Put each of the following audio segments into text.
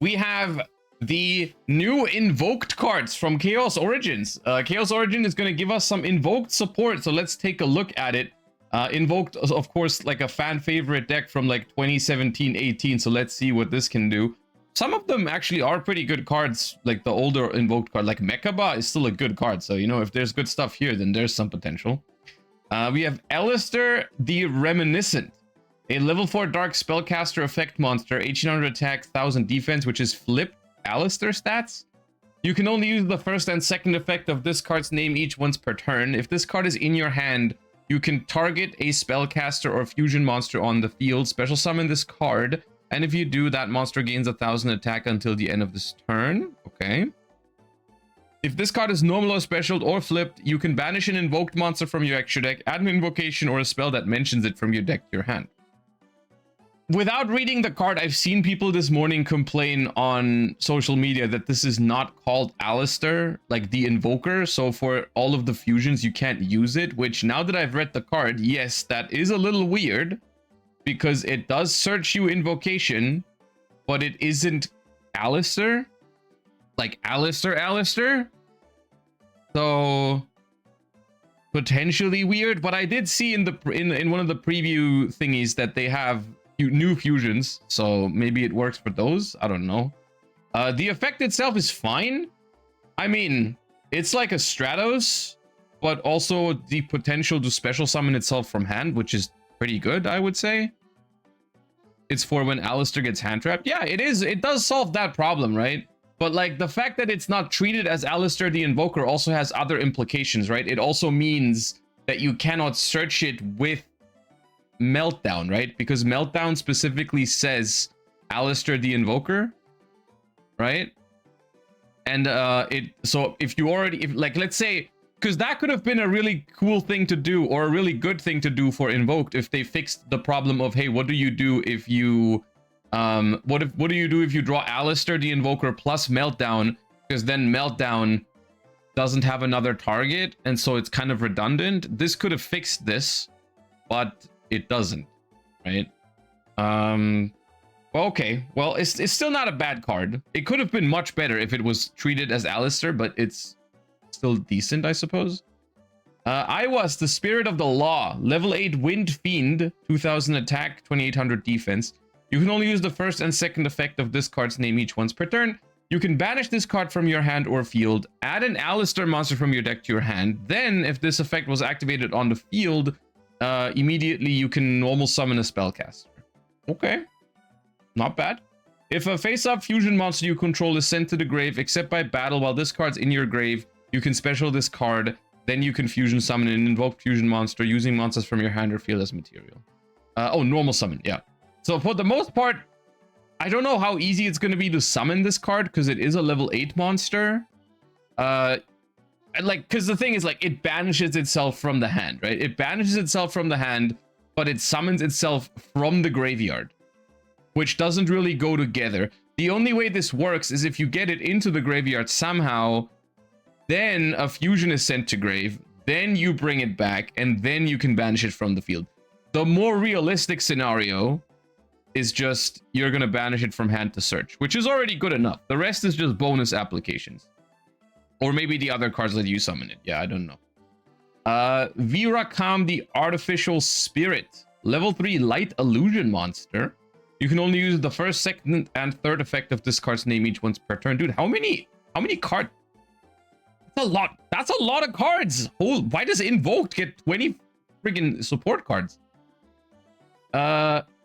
we have the new invoked cards from Chaos Origins. Chaos Origin is going to give us some invoked support, so let's take a look at it. Invoked, of course, like a fan favorite deck from like 2017-18, so let's see what this can do. Some of them actually are pretty good cards, like the older invoked card, like Mechaba is still a good card, so you know, if there's good stuff here, then there's some potential. We have Alistair the Reminiscent, a level 4 dark spellcaster effect monster, 1800 attack, 1000 defense, which is flipped Alistair stats. You can only use the first and second effect of this card's name each once per turn. If this card is in your hand, you can target a spellcaster or fusion monster on the field, special summon this card, and if you do, that monster gains 1000 attack until the end of this turn. Okay. If this card is normal or special or flipped, you can banish an invoked monster from your extra deck, add an invocation or a spell that mentions it from your deck to your hand. Without reading the card, I've seen people this morning complain on social media that this is not called Alistair, like the Invoker. So for all of the fusions, you can't use it, which now that I've read the card, yes, that is a little weird because it does search you invocation, but it isn't Alistair, like Alistair. So potentially weird, but I did see in one of the preview thingies that they have new fusions, so maybe it works for those. I don't know. The effect itself is fine. I mean, it's like a Stratos, but also the potential to special summon itself from hand, which is pretty good, I would say. It's for when Alistair gets hand trapped. Yeah, it is. It does solve that problem, right? But like the fact that it's not treated as Alistair the Invoker also has other implications, right? It also means that you cannot search it with Meltdown, right? Because Meltdown specifically says Alistair the Invoker, right? And so if you already, like, let's say, because that could have been a really cool thing to do or a really good thing to do for Invoked if they fixed the problem of, hey, what do you do if you what do you do if you draw Alistair the Invoker plus Meltdown, because then Meltdown doesn't have another target and so it's kind of redundant. This could have fixed this, but it doesn't, right? Okay, well, it's still not a bad card. It could have been much better if it was treated as Alistair, but it's still decent, I suppose. I was the Spirit of the Law, level 8 Wind Fiend, 2000 attack, 2800 defense. You can only use the first and second effect of this card's name each once per turn. You can banish this card from your hand or field, add an Alistair monster from your deck to your hand. Then, if this effect was activated on the field, immediately you can normal summon a spellcaster. Okay, not bad. If a face-up fusion monster you control is sent to the grave except by battle while this card's in your grave, you can special this card, then you can fusion summon an invoked fusion monster using monsters from your hand or field as material. Oh, normal summon, yeah. So for the most part, I don't know how easy it's going to be to summon this card because it is a level 8 monster. Like, because the thing is, like, it banishes itself from the hand, right? It banishes itself from the hand, but it summons itself from the graveyard, which doesn't really go together. The only way this works is if you get it into the graveyard somehow, then a fusion is sent to grave, then you bring it back, and then you can banish it from the field. The more realistic scenario is just you're going to banish it from hand to search, which is already good enough. The rest is just bonus applications. Or maybe the other cards let you summon it. Yeah, I don't know. Virakam the Artificial Spirit. Level 3 Light Illusion monster. You can only use the first, second, and third effect of this card's name each once per turn. Dude, how many cards? That's a lot. That's a lot of cards. Oh, why does Invoked get 20 friggin' support cards?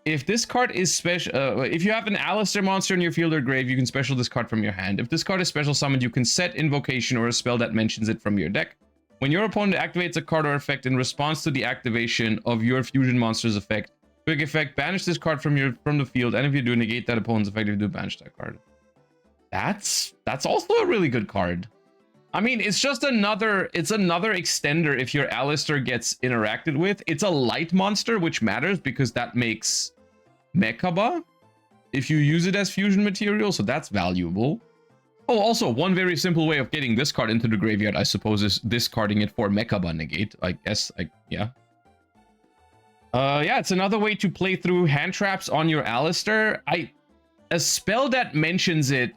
If this card is special, if you have an Alistair monster in your field or grave, you can special this card from your hand. If this card is special summoned, you can set invocation or a spell that mentions it from your deck. When your opponent activates a card or effect in response to the activation of your fusion monster's effect, quick effect, banish this card from the field, and if you do, negate that opponent's effect, if you do, banish that card. That's also a really good card. I mean, it's just another extender if your Alistair gets interacted with. It's a light monster, which matters because that makes Mechaba if you use it as fusion material, so that's valuable. Oh, also, one very simple way of getting this card into the graveyard, I suppose, is discarding it for Mechaba negate. I guess, yeah. Yeah, it's another way to play through hand traps on your Alistair. a spell that mentions it.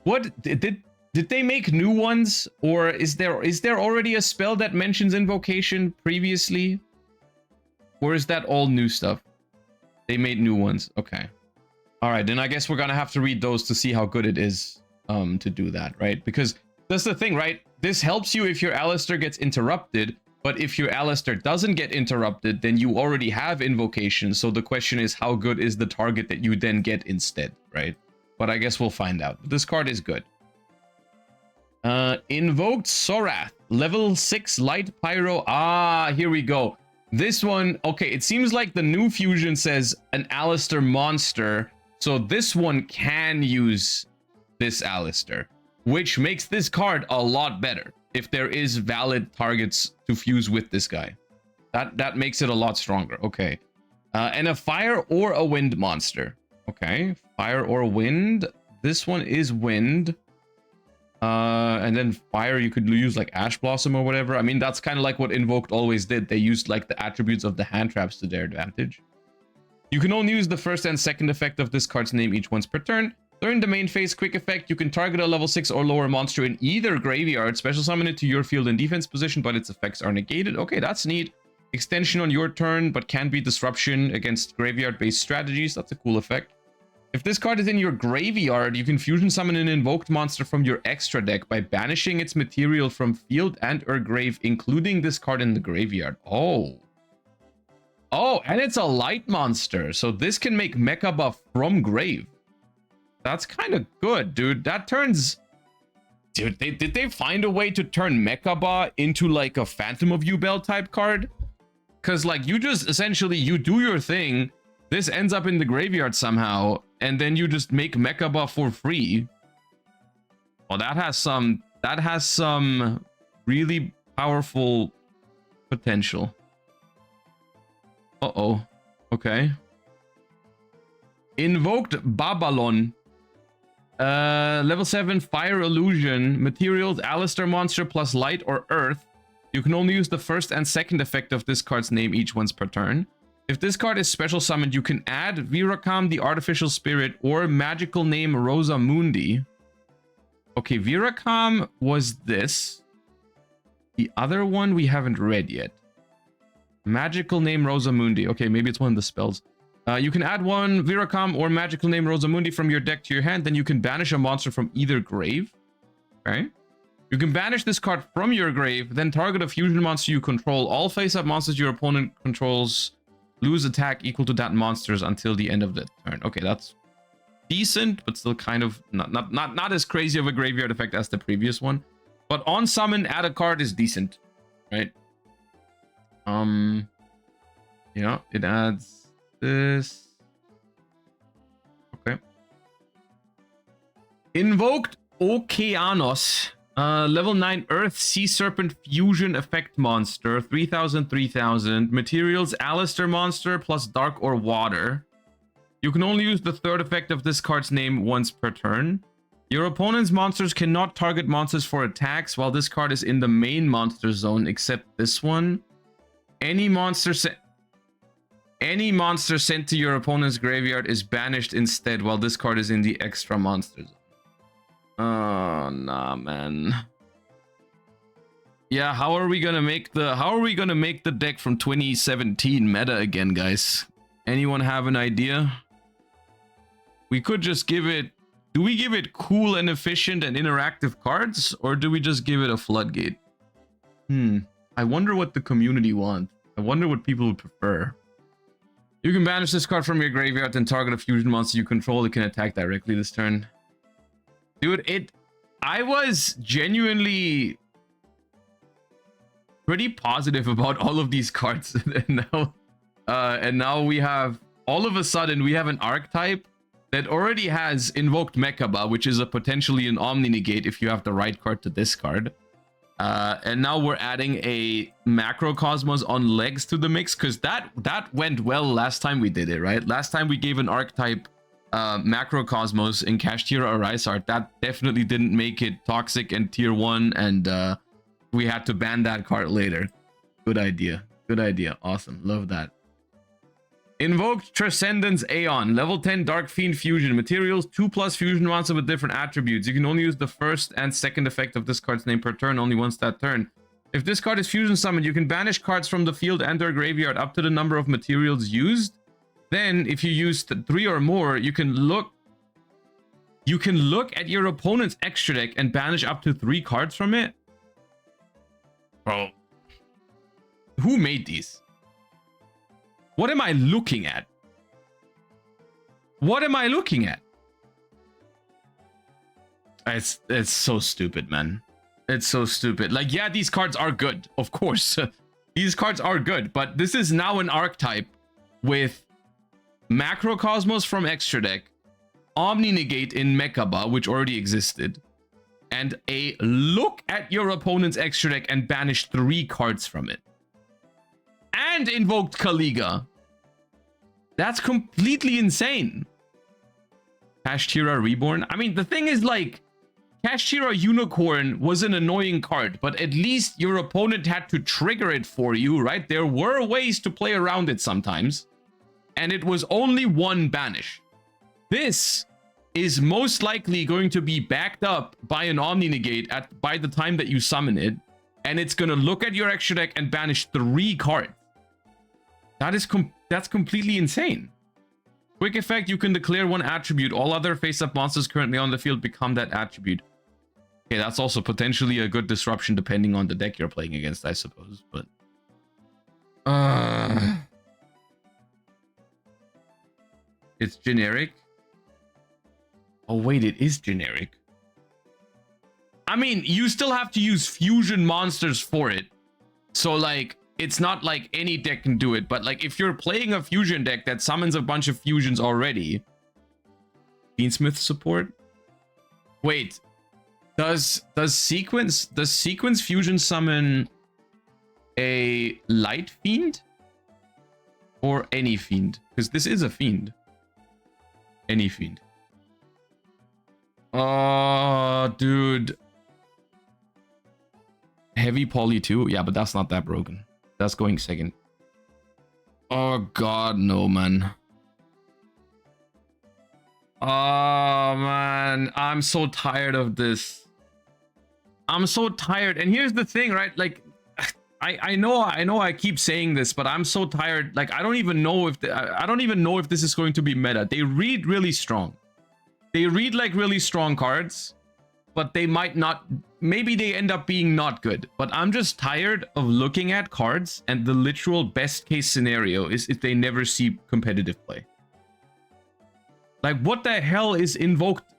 What did they make new ones, or is there already a spell that mentions invocation previously, or is that all new stuff? They made new ones. Okay. All right, then I guess we're gonna have to read those to see how good it is to do that, right? Because that's the thing, right? This helps you if your Alistair gets interrupted, but if your Alistair doesn't get interrupted, then you already have invocation. So the question is, how good is the target that you then get instead, right? But I guess we'll find out. This card is good. Invoked Sorath, level 6 light pyro. Ah, here we go. This one, okay, it seems like the new fusion says an Alistair monster. So this one can use this Alistair, which makes this card a lot better if there is valid targets to fuse with this guy. That makes it a lot stronger. Okay. And a fire or a wind monster. Okay, fire or wind. This one is wind. And then fire, you could use like Ash Blossom or whatever. I mean, that's kind of like what Invoked always did. They used like the attributes of the hand traps to their advantage. You can only use the first and second effect of this card's name each once per turn. During the main phase quick effect, you can target a level 6 or lower monster in either graveyard, special summon it to your field and defense position, but its effects are negated. Okay, that's neat. Extension on your turn, but can be disruption against graveyard-based strategies. That's a cool effect. If this card is in your graveyard, you can fusion summon an invoked monster from your extra deck by banishing its material from field and or grave, including this card in the graveyard. Oh. Oh, and it's a light monster, so this can make Mecha Buff from grave. That's kind of good, dude. That turns... Dude, did they find a way to turn Mechaba into like a Phantom of Yubel type card? Because like you just essentially, you do your thing, this ends up in the graveyard somehow, and then you just make Mechaba for free. Well, that has some really powerful potential. Uh-oh. Okay. Invoked Babylon. Level 7 Fire Illusion. Materials Alistair monster plus light or earth. You can only use the first and second effect of this card's name each once per turn. If this card is special summoned, you can add Virakam the Artificial Spirit or magical name Rosamundi. Okay, Virakam was this. The other one we haven't read yet. Magical name Rosamundi. Okay, maybe it's one of the spells. You can add one Virakam or magical name Rosamundi from your deck to your hand. Then you can banish a monster from either grave. Okay. You can banish this card from your grave, then target a fusion monster you control. All face-up monsters your opponent controls lose attack equal to that monster's until the end of the turn. Okay, that's decent, but still kind of not as crazy of a graveyard effect as the previous one. But on summon, add a card is decent, right? Yeah, it adds this. Okay. Invoked Okeanos. Level 9 Earth Sea Serpent Fusion Effect Monster. 3000. Materials Alistair monster plus dark or water. You can only use the third effect of this card's name once per turn. Your opponent's monsters cannot target monsters for attacks while this card is in the main monster zone, except this one. Any monster sent to your opponent's graveyard is banished instead while this card is in the extra monster zone. Oh, nah, man. Yeah, how are we gonna make the deck from 2017 meta again, guys? Anyone have an idea? We could just give it... Do we give it cool and efficient and interactive cards, or do we just give it a floodgate? I wonder what the community wants. I wonder what people would prefer. You can banish this card from your graveyard and target a fusion monster you control. It can attack directly this turn. Dude, I was genuinely pretty positive about all of these cards. and now we have, all of a sudden, we have an archetype that already has Invoked Mechaba, which is a potentially an Omni Negate if you have the right card to discard. And now we're adding a Macrocosmos on legs to the mix, because that went well last time we did it, right? Last time we gave an archetype Macrocosmos in Kashtira or Rysart. That definitely didn't make it toxic and tier 1, and we had to ban that card later. Good idea. Good idea. Awesome. Love that. Invoked Transcendence Aeon. Level 10 Dark Fiend Fusion. Materials 2+ fusion monster with different attributes. You can only use the first and second effect of this card's name per turn, only once that turn. If this card is fusion summoned, you can banish cards from the field and their graveyard up to the number of materials used. Then, if you use 3 or more, you can look at your opponent's extra deck and banish up to 3 cards from it. Bro, who made these? What am I looking at? What am I looking at? It's so stupid, man. It's so stupid. Like, yeah, these cards are good, of course. These cards are good, but this is now an archetype with Macrocosmos from extra deck, Omni Negate in Mechaba, which already existed, and a look at your opponent's extra deck and banish 3 cards from it. And Invoked Kaliga. That's completely insane. Kashtira Reborn. I mean, the thing is, like, Kashtira Unicorn was an annoying card, but at least your opponent had to trigger it for you, right? There were ways to play around it sometimes, and it was only 1 banish. This is most likely going to be backed up by an Omni Negate by the time that you summon it, and it's going to look at your extra deck and banish 3 cards. That's completely insane. Quick effect, you can declare 1 attribute. All other face-up monsters currently on the field become that attribute. Okay, that's also potentially a good disruption depending on the deck you're playing against, I suppose, but... It's generic. Oh, wait, it is generic. I mean, you still have to use fusion monsters for it. So, like, it's not like any deck can do it, but like if you're playing a fusion deck that summons a bunch of fusions already, Invoked Support. Wait, does sequence fusion summon a light fiend or any fiend? Because this is a fiend. Any fiend. Oh, dude. Heavy poly 2. Yeah, but that's not that broken. That's going second. Oh god, no, man. Oh man, I'm so tired of this. I'm so tired. And here's the thing, right? Like, I know I keep saying this, but I'm so tired. Like, I don't even know if this is going to be meta. They read really strong. They read like really strong cards, but they might not. Maybe they end up being not good, but I'm just tired of looking at cards, and the literal best case scenario is if they never see competitive play. Like, what the hell is Invoked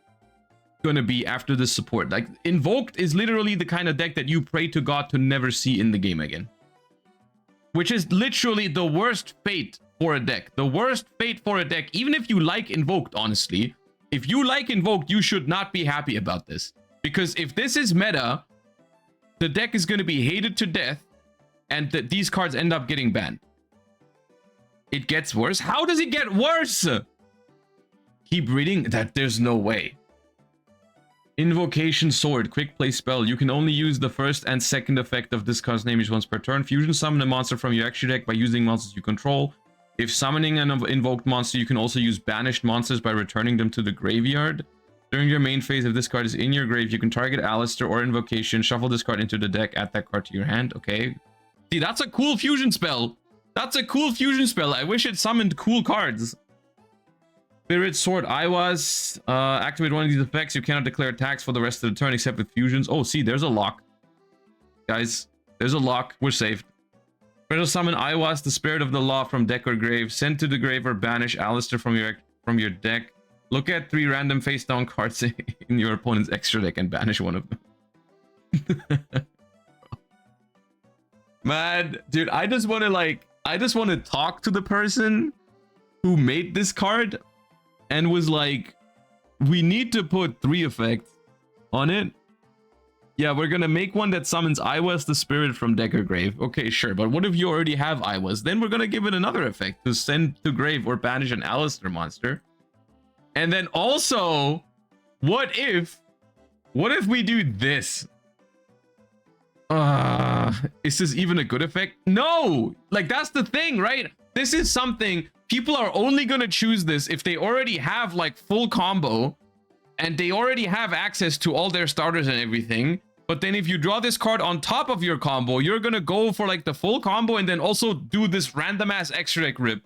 gonna be after this support? Like, Invoked is literally the kind of deck that you pray to God to never see in the game again. Which is literally the worst fate for a deck. The worst fate for a deck, even if you like Invoked, honestly. If you like Invoked, you should not be happy about this. Because if this is meta, the deck is going to be hated to death, and these cards end up getting banned. It gets worse? How does it get worse? Keep reading? There's no way. Invocation Sword. Quick play spell. You can only use the first and second effect of this card's name once per turn. Fusion summon a monster from your extra deck by using monsters you control. If summoning an invoked monster, you can also use banished monsters by returning them to the graveyard. During your main phase, if this card is in your grave, you can target Alistair or Invocation, shuffle this card into the deck, add that card to your hand. Okay. See, that's a cool fusion spell. That's a cool fusion spell. I wish it summoned cool cards. Spirit Sword Iwas. Activate one of these effects. You cannot declare attacks for the rest of the turn except with fusions. Oh, see, there's a lock. Guys, there's a lock. We're safe. Special summon Iwas, the Spirit of the Law from deck or grave. Send to the grave or banish Alistair from your deck. Look at 3 random face down cards in your opponent's extra deck and banish one of them. Man, dude, I just want to talk to the person who made this card and was like, we need to put 3 effects on it. Yeah, we're gonna make one that summons Iwas, the Spirit from deck or grave. Okay, sure, but what if you already have Iwas? Then we're gonna give it another effect to send to grave or banish an Alistair monster. And then also, what if we do this? Is this even a good effect? No! Like, that's the thing, right? This is something people are only going to choose this if they already have like full combo and they already have access to all their starters and everything. But then if you draw this card on top of your combo, you're going to go for like the full combo and then also do this random ass extra deck rip.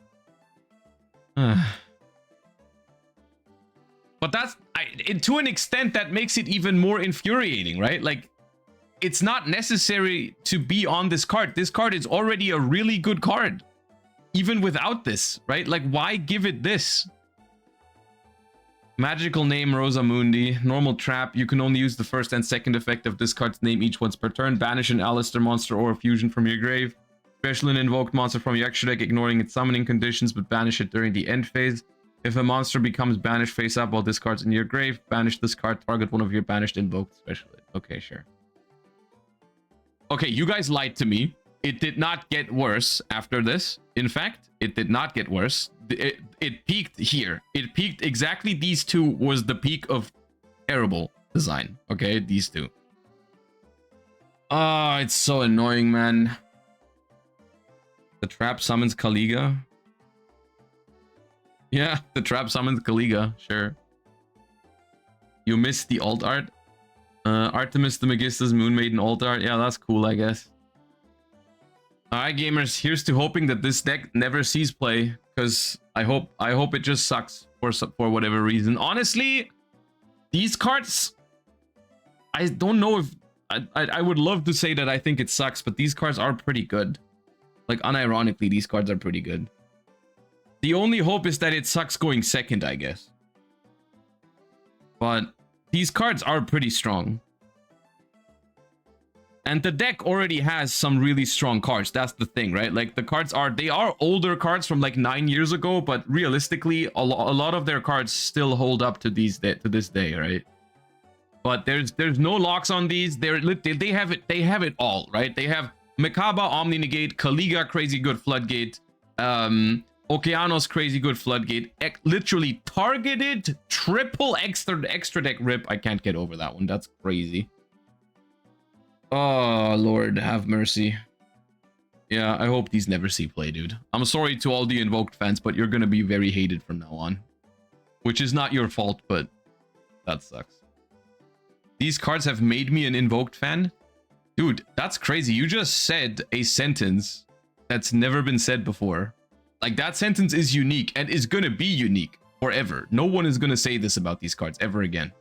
But that's, to an extent, that makes it even more infuriating, right? Like, it's not necessary to be on this card. This card is already a really good card, even without this, right? Like, why give it this? Magical name, Rosamundi. Normal trap. You can only use the first and second effect of this card's name each once per turn. Banish an Alistair monster or a fusion from your grave. Special an invoked monster from your extra deck, ignoring its summoning conditions, but banish it during the end phase. If a monster becomes banished face up while this card's in your grave, banish this card, target one of your banished invoked specialists. Okay, sure. Okay, you guys lied to me. It did not get worse after this. In fact, it did not get worse. It peaked here. It peaked exactly. These two was the peak of terrible design. Okay, these two. Oh, it's so annoying, man. The trap summons Kaliga. Yeah, the trap summons Kaliga, sure. You missed the alt art. Artemis the Megista's Moon Maiden alt art. Yeah, that's cool, I guess. Alright, gamers, here's to hoping that this deck never sees play, because I hope it just sucks for whatever reason. Honestly, these cards, I don't know if I would love to say that I think it sucks, but these cards are pretty good. Like, unironically, these cards are pretty good. The only hope is that it sucks going second, I guess. But these cards are pretty strong. And the deck already has some really strong cards. That's the thing, right? Like, the cards they are older cards from like 9 years ago, but realistically, a lot of their cards still hold up to this day, right? But there's no locks on these. They have it all, right? They have Mekaba, Omni Negate, Kaliga, Crazy Good Floodgate, Okeanos, Crazy Good Floodgate, literally targeted triple extra deck rip. I can't get over that one. That's crazy. Oh, Lord, have mercy. Yeah, I hope these never see play, dude. I'm sorry to all the Invoked fans, but you're gonna be very hated from now on. Which is not your fault, but that sucks. These cards have made me an Invoked fan? Dude, that's crazy. You just said a sentence that's never been said before. Like, that sentence is unique and is gonna be unique forever. No one is gonna say this about these cards ever again.